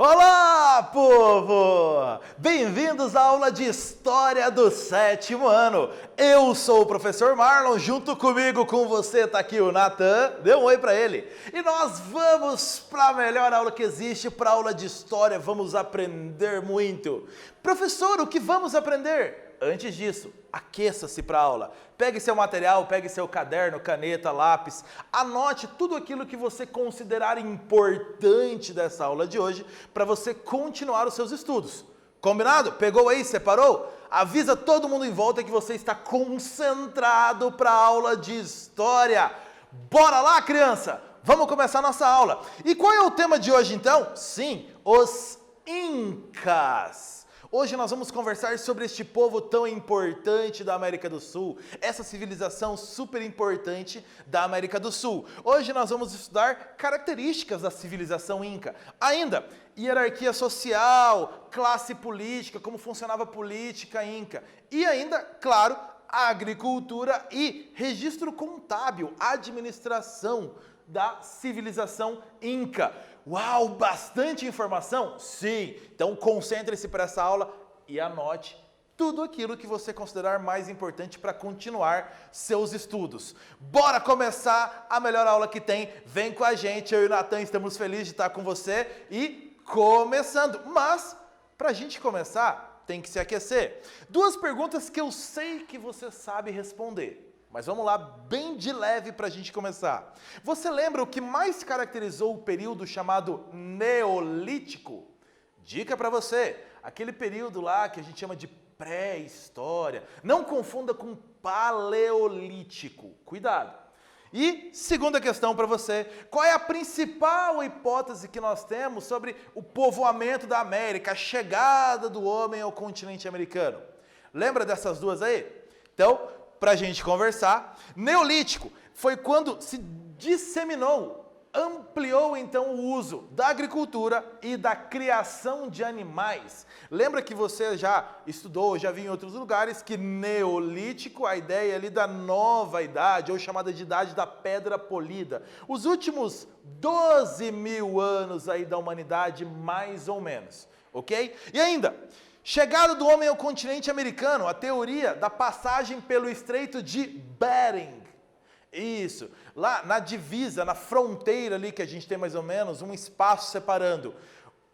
Olá, povo! Bem-vindos à aula de História do 7º ano. Eu sou o professor Marlon, junto comigo, com você, tá aqui o Nathan. Dê um oi pra ele. E nós vamos para a melhor aula que existe, para a aula de História. Vamos aprender muito. Professor, o que vamos aprender? Antes disso, aqueça-se para a aula. Pegue seu material, pegue seu caderno, caneta, lápis. Anote tudo aquilo que você considerar importante dessa aula de hoje para você continuar os seus estudos. Combinado? Pegou aí? Separou? Avisa todo mundo em volta que você está concentrado para a aula de História. Bora lá, criança! Vamos começar a nossa aula. E qual é o tema de hoje, então? Sim, os Incas. Hoje nós vamos conversar sobre este povo tão importante da América do Sul, essa civilização super importante da América do Sul. Hoje nós vamos estudar características da civilização Inca. Ainda, hierarquia social, classe política, como funcionava a política Inca. E ainda, claro, agricultura e registro contábil, administração da civilização Inca. Uau, bastante informação? Sim! Então concentre-se para essa aula e anote tudo aquilo que você considerar mais importante para continuar seus estudos. Bora começar a melhor aula que tem. Vem com a gente, eu e o Nathan estamos felizes de estar com você e começando. Mas, para a gente começar, tem que se aquecer. Duas perguntas que eu sei que você sabe responder. Mas vamos lá, bem de leve para a gente começar. Você lembra o que mais caracterizou o período chamado Neolítico? Dica para você, aquele período lá que a gente chama de pré-história. Não confunda com Paleolítico. Cuidado. E segunda questão para você, qual é a principal hipótese que nós temos sobre o povoamento da América, a chegada do homem ao continente americano? Lembra dessas duas aí? Então, para a gente conversar, Neolítico foi quando se disseminou, ampliou então o uso da agricultura e da criação de animais. Lembra que você já estudou, já viu em outros lugares que Neolítico, a ideia ali da nova idade, ou chamada de idade da pedra polida. Os últimos 12 mil anos aí da humanidade, mais ou menos, ok? E ainda, chegada do homem ao continente americano, a teoria da passagem pelo Estreito de Bering. Isso, lá na divisa, na fronteira ali que a gente tem mais ou menos, um espaço separando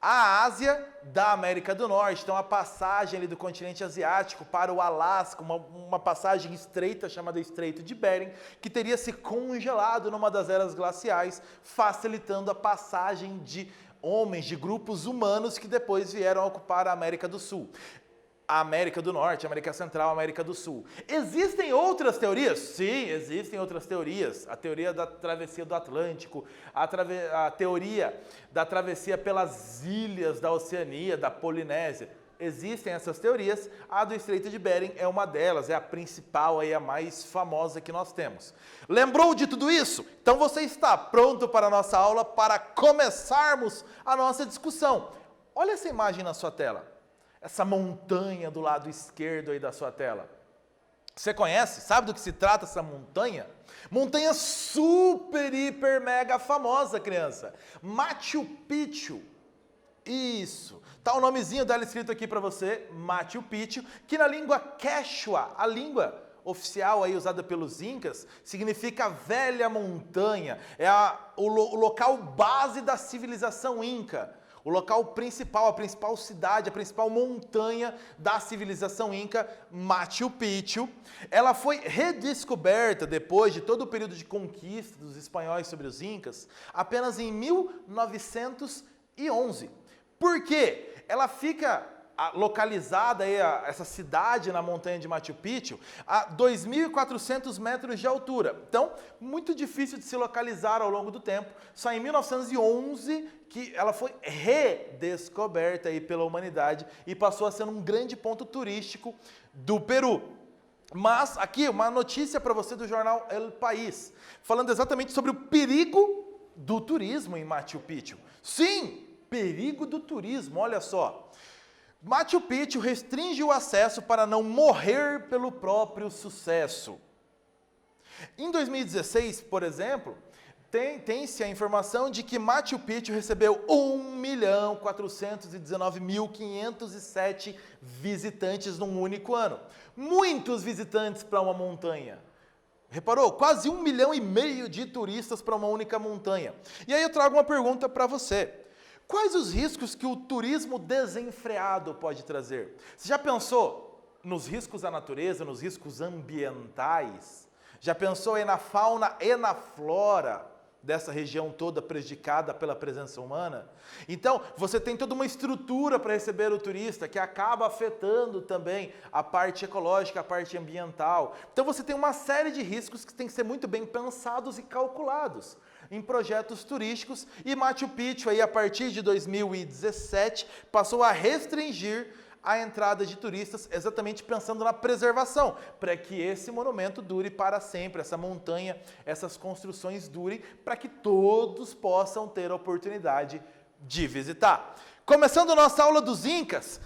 a Ásia da América do Norte. Então a passagem ali do continente asiático para o Alasca, uma passagem estreita chamada Estreito de Bering, que teria se congelado numa das eras glaciais, facilitando a passagem de homens, de grupos humanos que depois vieram a ocupar a América do Sul. A América do Norte, a América Central, a América do Sul. Existem outras teorias? Sim, existem outras teorias. A teoria da travessia do Atlântico, a teoria da travessia pelas ilhas da Oceania, da Polinésia. Existem essas teorias, a do Estreito de Bering é uma delas, é a principal, é a mais famosa que nós temos. Lembrou de tudo isso? Então você está pronto para a nossa aula, para começarmos a nossa discussão. Olha essa imagem na sua tela, essa montanha do lado esquerdo aí da sua tela. Você conhece? Sabe do que se trata essa montanha? Montanha super, hiper, mega famosa, criança. Machu Picchu. Isso, tá o nomezinho dela escrito aqui para você, Machu Picchu, que na língua Quechua, a língua oficial aí usada pelos Incas, significa velha montanha, é o local base da civilização Inca, o local principal, a principal cidade, a principal montanha da civilização Inca, Machu Picchu. Ela foi redescoberta depois de todo o período de conquista dos espanhóis sobre os Incas, apenas em 1911. Por quê? Ela fica localizada, aí, essa cidade na montanha de Machu Picchu, a 2.400 metros de altura. Então, muito difícil de se localizar ao longo do tempo. Só em 1911 que ela foi redescoberta aí pela humanidade e passou a ser um grande ponto turístico do Peru. Mas aqui uma notícia para você do jornal El País, falando exatamente sobre o perigo do turismo em Machu Picchu. Sim! Perigo do turismo, olha só. Machu Picchu restringe o acesso para não morrer pelo próprio sucesso. Em 2016, por exemplo, Tem-se a informação de que Machu Picchu recebeu 1.419.507 visitantes num único ano. Muitos visitantes para uma montanha. Reparou? Quase 1,5 milhão de turistas para uma única montanha. E aí eu trago uma pergunta para você. Quais os riscos que o turismo desenfreado pode trazer? Você já pensou nos riscos à natureza, nos riscos ambientais? Já pensou aí na fauna e na flora dessa região toda prejudicada pela presença humana? Então, você tem toda uma estrutura para receber o turista que acaba afetando também a parte ecológica, a parte ambiental. Então, você tem uma série de riscos que têm que ser muito bem pensados e calculados em projetos turísticos, e Machu Picchu, aí, a partir de 2017, passou a restringir a entrada de turistas exatamente pensando na preservação, para que esse monumento dure para sempre, essa montanha, essas construções durem, para que todos possam ter a oportunidade de visitar. Começando nossa aula dos Incas,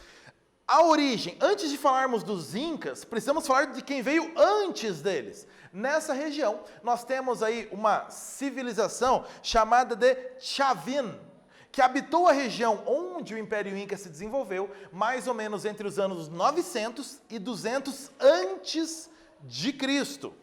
a origem. Antes de falarmos dos Incas, precisamos falar de quem veio antes deles. Nessa região, nós temos aí uma civilização chamada de Chavin, que habitou a região onde o Império Inca se desenvolveu, mais ou menos entre os anos 900 e 200 antes de Cristo.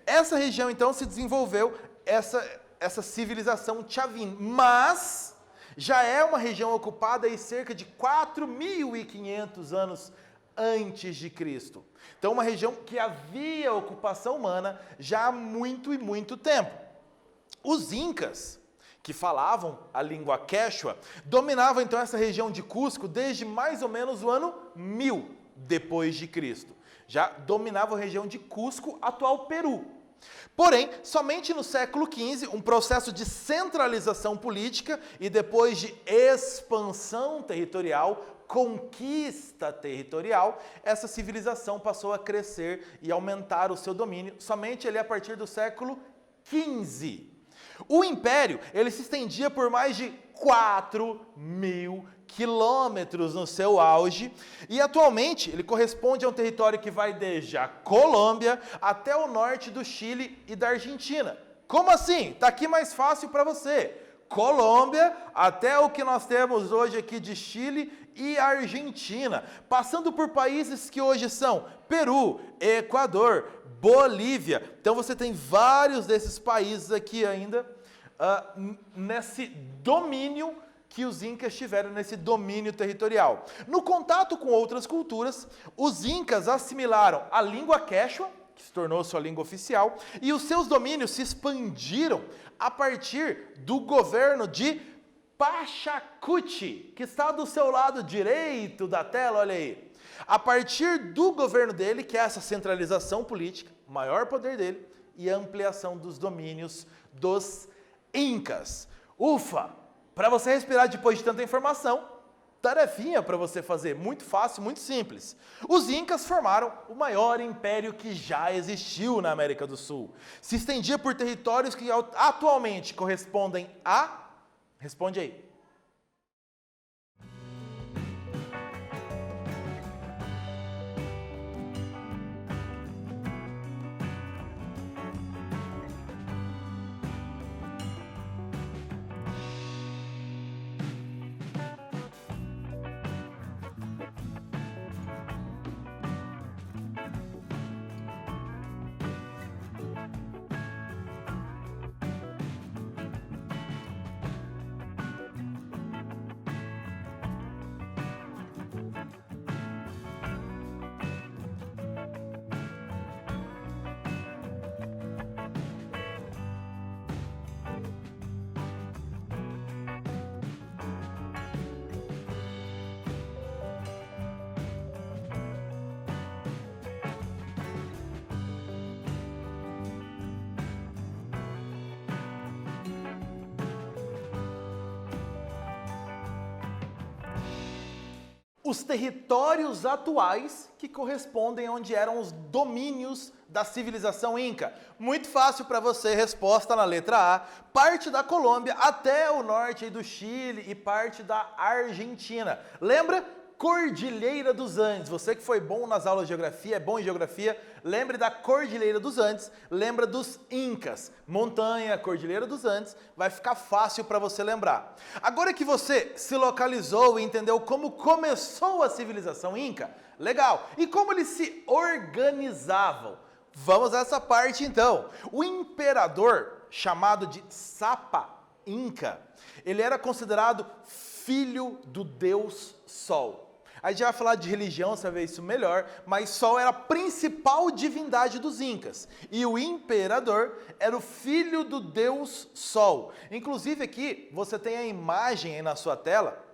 Essa região, então, se desenvolveu essa civilização Chavin, mas já é uma região ocupada aí cerca de 4.500 anos antes de Cristo. Então, uma região que havia ocupação humana já há muito e muito tempo. Os Incas, que falavam a língua quechua, dominavam então essa região de Cusco desde mais ou menos o ano 1000 depois de Cristo. Já dominavam a região de Cusco, atual Peru. Porém, somente no século XV, um processo de centralização política e depois de expansão territorial, conquista territorial, essa civilização passou a crescer e aumentar o seu domínio somente ali a partir do século XV. O império, ele se estendia por mais de 4.000 quilômetros no seu auge e atualmente ele corresponde a um território que vai desde a Colômbia até o norte do Chile e da Argentina. Como assim? Tá aqui mais fácil para você. Colômbia até o que nós temos hoje aqui de Chile e Argentina, passando por países que hoje são Peru, Equador, Bolívia. Então você tem vários desses países aqui ainda nesse domínio que os Incas tiveram, nesse domínio territorial. No contato com outras culturas, os Incas assimilaram a língua quechua, que se tornou sua língua oficial, e os seus domínios se expandiram a partir do governo de Pachacuti, que está do seu lado direito da tela, olha aí. A partir do governo dele, que é essa centralização política, maior poder dele e a ampliação dos domínios dos Incas. Ufa! Para você respirar depois de tanta informação, tarefinha para você fazer, muito fácil, muito simples. Os Incas formaram o maior império que já existiu na América do Sul. Se estendia por territórios que atualmente correspondem a... Responde aí. Os territórios atuais que correspondem onde eram os domínios da civilização Inca. Muito fácil para você, resposta na letra A. Parte da Colômbia até o norte do Chile e parte da Argentina. Lembra? Cordilheira dos Andes. Você que foi bom nas aulas de geografia, é bom em geografia, lembre da Cordilheira dos Andes, lembra dos Incas. Montanha, Cordilheira dos Andes, vai ficar fácil para você lembrar. Agora que você se localizou e entendeu como começou a civilização Inca, legal. E como eles se organizavam? Vamos a essa parte então. O imperador, chamado de Sapa Inca, ele era considerado filho do deus Sol. A gente vai falar de religião, você vai ver isso melhor, mas Sol era a principal divindade dos Incas. E o imperador era o filho do deus Sol. Inclusive aqui, você tem a imagem aí na sua tela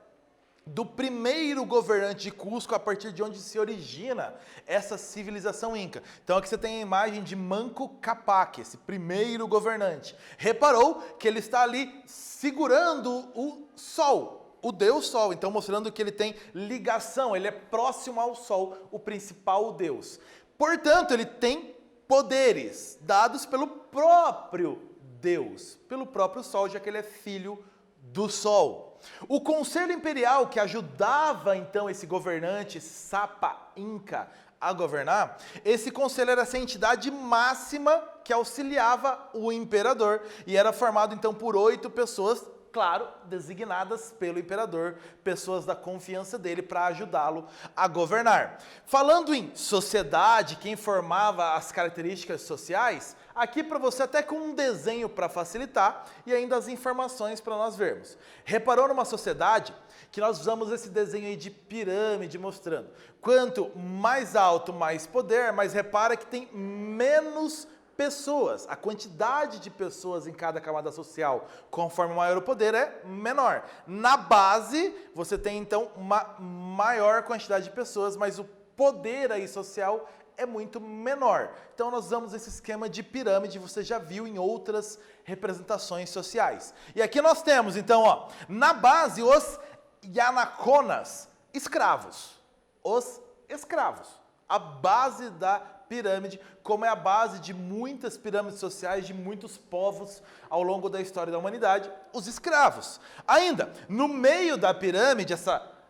do primeiro governante de Cusco, a partir de onde se origina essa civilização Inca. Então aqui você tem a imagem de Manco Cápac, esse primeiro governante. Reparou que ele está ali segurando o Sol, o Deus Sol, então mostrando que ele tem ligação, ele é próximo ao Sol, o principal Deus. Portanto, ele tem poderes dados pelo próprio Deus, pelo próprio Sol, já que ele é filho do Sol. O Conselho Imperial, que ajudava então esse governante Sapa Inca a governar, esse conselho era essa entidade máxima que auxiliava o imperador e era formado então por 8 pessoas, claro, designadas pelo imperador, pessoas da confiança dele para ajudá-lo a governar. Falando em sociedade, quem formava as características sociais, aqui para você até com um desenho para facilitar e ainda as informações para nós vermos. Reparou numa sociedade que nós usamos esse desenho aí de pirâmide mostrando. Quanto mais alto, mais poder, mas repara que tem menos pessoas, a quantidade de pessoas em cada camada social, conforme maior o poder, é menor. Na base, você tem então uma maior quantidade de pessoas, mas o poder aí social é muito menor. Então nós usamos esse esquema de pirâmide, você já viu em outras representações sociais. E aqui nós temos então, ó, na base, os Yanaconas, escravos. Os escravos. A base da pirâmide, como é a base de muitas pirâmides sociais de muitos povos ao longo da história da humanidade, os escravos. Ainda, no meio da pirâmide,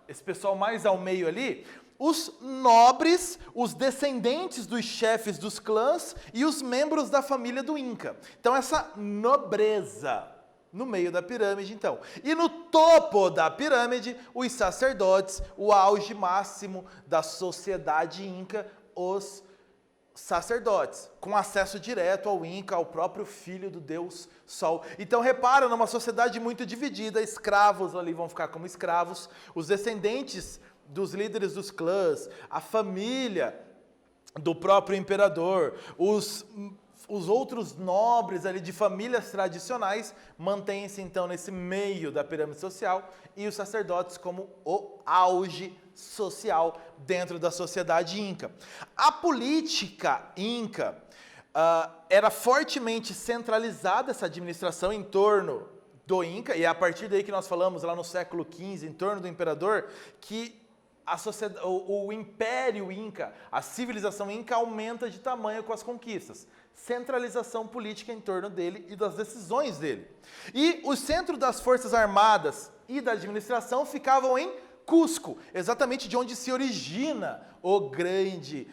esse pessoal mais ao meio ali, os nobres, os descendentes dos chefes dos clãs e os membros da família do Inca. Então essa nobreza no meio da pirâmide, então. E no topo da pirâmide, os sacerdotes, o auge máximo da sociedade Inca, os sacerdotes, com acesso direto ao Inca, ao próprio filho do deus Sol. Então repara, numa sociedade muito dividida, escravos ali vão ficar como escravos, os descendentes dos líderes dos clãs, a família do próprio imperador, os outros nobres ali de famílias tradicionais mantêm-se então nesse meio da pirâmide social e os sacerdotes como o auge social dentro da sociedade Inca. A política Inca era fortemente centralizada, essa administração em torno do Inca, e é a partir daí que nós falamos lá no século XV, em torno do imperador, que o Império Inca, a civilização Inca aumenta de tamanho com as conquistas. Centralização política em torno dele e das decisões dele. E o centro das forças armadas e da administração ficavam em Cusco, exatamente de onde se origina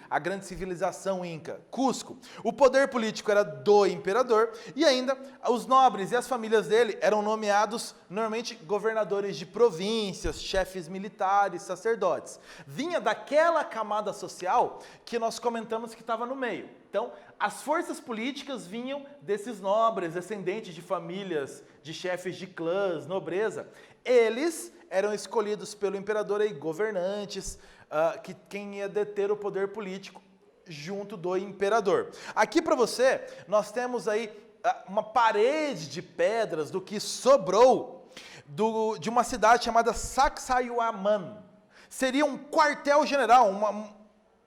a grande civilização Inca, Cusco. O poder político era do imperador e ainda os nobres e as famílias dele eram nomeados normalmente governadores de províncias, chefes militares, sacerdotes. Vinha daquela camada social que nós comentamos que estava no meio. Então, as forças políticas vinham desses nobres, descendentes de famílias, de chefes de clãs, nobreza. Eles eram escolhidos pelo imperador aí, governantes, quem ia deter o poder político junto do imperador. Aqui para você, nós temos aí uma parede de pedras do que sobrou de uma cidade chamada Sacsayhuaman. Seria um quartel-general,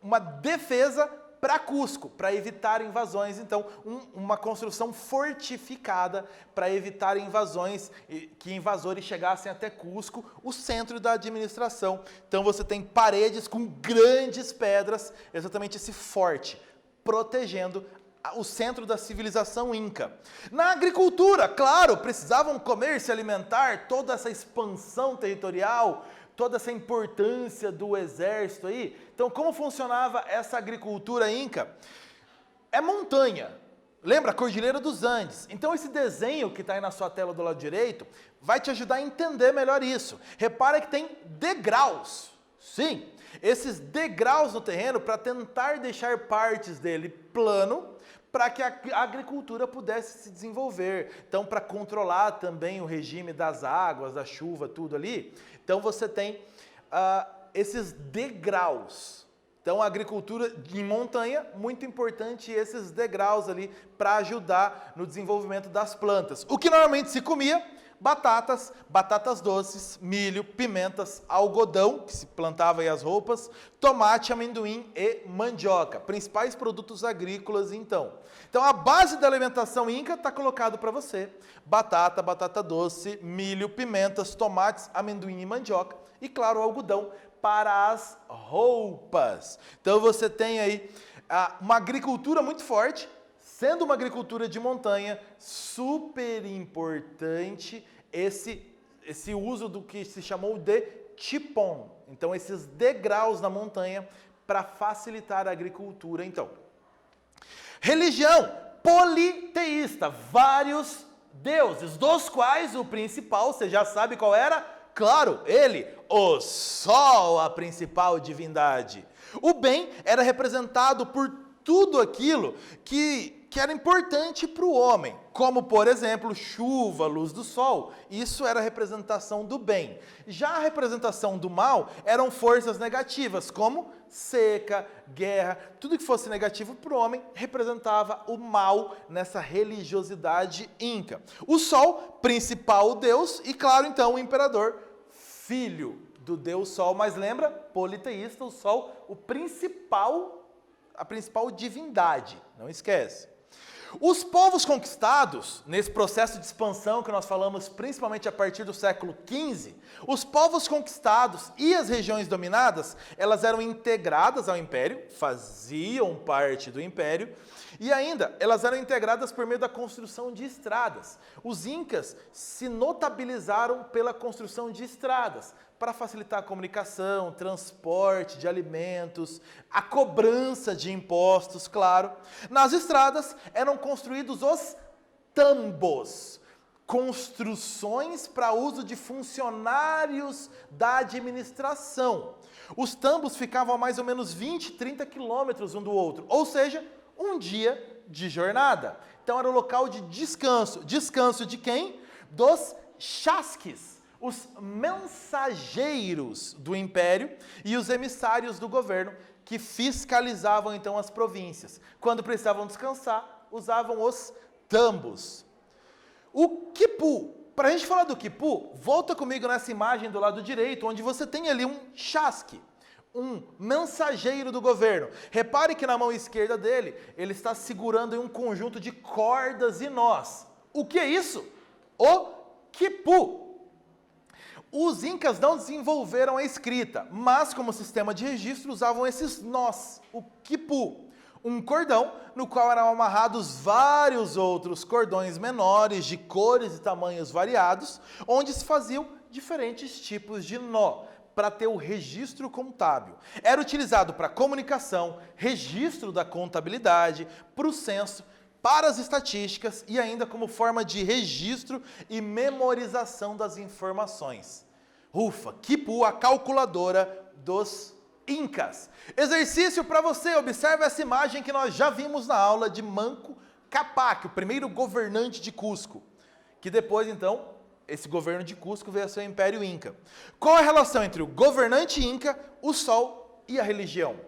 uma defesa para Cusco, para evitar invasões, então uma construção fortificada para evitar invasões, que invasores chegassem até Cusco, o centro da administração. Então você tem paredes com grandes pedras, exatamente esse forte, protegendo o centro da civilização Inca. Na agricultura, claro, precisavam comer, se alimentar, toda essa expansão territorial, toda essa importância do exército aí. Então, como funcionava essa agricultura inca? É montanha. Lembra? A Cordilheira dos Andes. Então, esse desenho que está aí na sua tela do lado direito vai te ajudar a entender melhor isso. Repara que tem degraus. Sim, esses degraus no terreno para tentar deixar partes dele plano, para que a agricultura pudesse se desenvolver. Então, para controlar também o regime das águas, da chuva, tudo ali. Então, você tem esses degraus. Então, a agricultura em montanha, muito importante esses degraus ali para ajudar no desenvolvimento das plantas. O que normalmente se comia? Batatas, batatas doces, milho, pimentas, algodão, que se plantava aí as roupas, tomate, amendoim e mandioca. Principais produtos agrícolas, então. Então, a base da alimentação inca está colocado para você. Batata, batata doce, milho, pimentas, tomates, amendoim e mandioca. E, claro, algodão para as roupas. Então, você tem aí uma agricultura muito forte. Sendo uma agricultura de montanha, super importante esse uso do que se chamou de tipon. Então, esses degraus na montanha para facilitar a agricultura, então. Religião politeísta, vários deuses, dos quais o principal, você já sabe qual era? Claro, ele, o Sol, a principal divindade. O bem era representado por tudo aquilo que era importante para o homem, como, por exemplo, chuva, luz do sol. Isso era a representação do bem. Já a representação do mal eram forças negativas, como seca, guerra, tudo que fosse negativo para o homem representava o mal nessa religiosidade inca. O sol, principal deus, e claro, então, o imperador, filho do deus sol, mas lembra, politeísta, o sol, a principal divindade, não esquece. Os povos conquistados, nesse processo de expansão que nós falamos principalmente a partir do século XV, os povos conquistados e as regiões dominadas, elas eram integradas ao império, faziam parte do império, e ainda elas eram integradas por meio da construção de estradas. Os incas se notabilizaram pela construção de estradas, para facilitar a comunicação, transporte de alimentos, a cobrança de impostos, claro. Nas estradas eram construídos os tambos, construções para uso de funcionários da administração. Os tambos ficavam a mais ou menos 20, 30 quilômetros um do outro, ou seja, um dia de jornada. Então era o local de descanso. Descanso de quem? Dos chasques, os mensageiros do império e os emissários do governo que fiscalizavam então as províncias. Quando precisavam descansar, usavam os tambos. O quipu, para a gente falar do quipu, volta comigo nessa imagem do lado direito, onde você tem ali um chasque, um mensageiro do governo. Repare que na mão esquerda dele, ele está segurando em um conjunto de cordas e nós. O que é isso? O quipu. Os incas não desenvolveram a escrita, mas como sistema de registro usavam esses nós, o quipu, um cordão no qual eram amarrados vários outros cordões menores de cores e tamanhos variados, onde se faziam diferentes tipos de nó para ter o registro contábil. Era utilizado para comunicação, registro da contabilidade, para o censo, para as estatísticas e ainda como forma de registro e memorização das informações. Ufa, quipu, a calculadora dos incas. Exercício para você, observe essa imagem que nós já vimos na aula de Manco Cápac, o primeiro governante de Cusco, que depois então, esse governo de Cusco veio a ser o Império Inca. Qual a relação entre o governante inca, o sol e a religião?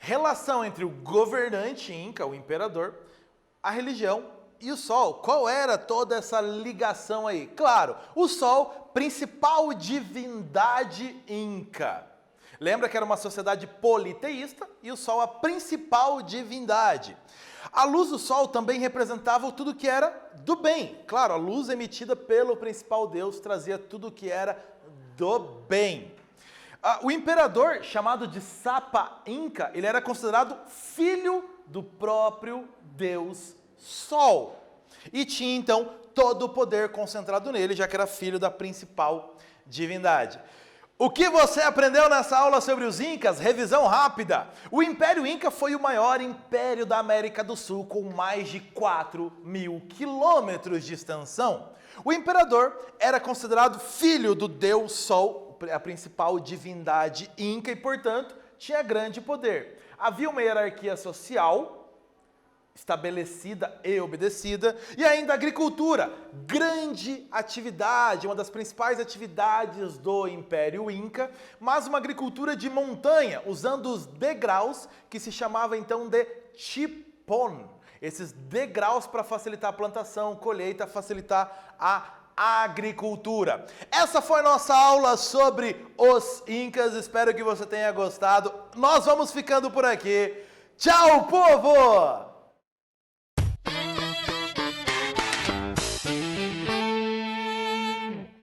Relação entre o governante inca, o imperador, a religião e o sol. Qual era toda essa ligação aí? Claro, o sol, principal divindade inca. Lembra que era uma sociedade politeísta e o sol a principal divindade. A luz do sol também representava tudo que era do bem. Claro, a luz emitida pelo principal deus trazia tudo que era do bem. O imperador, chamado de Sapa Inca, ele era considerado filho do próprio deus Sol. E tinha então todo o poder concentrado nele, já que era filho da principal divindade. O que você aprendeu nessa aula sobre os Incas? Revisão rápida. O Império Inca foi o maior império da América do Sul, com mais de 4.000 quilômetros de extensão. O imperador era considerado filho do deus Sol, a principal divindade inca, e, portanto, tinha grande poder. Havia uma hierarquia social estabelecida e obedecida, e ainda a agricultura, grande atividade, uma das principais atividades do Império Inca, mas uma agricultura de montanha, usando os degraus, que se chamava então de chipon. Esses degraus para facilitar a plantação, colheita, facilitar a agricultura. Essa foi nossa aula sobre os Incas, espero que você tenha gostado. Nós vamos ficando por aqui. Tchau, povo!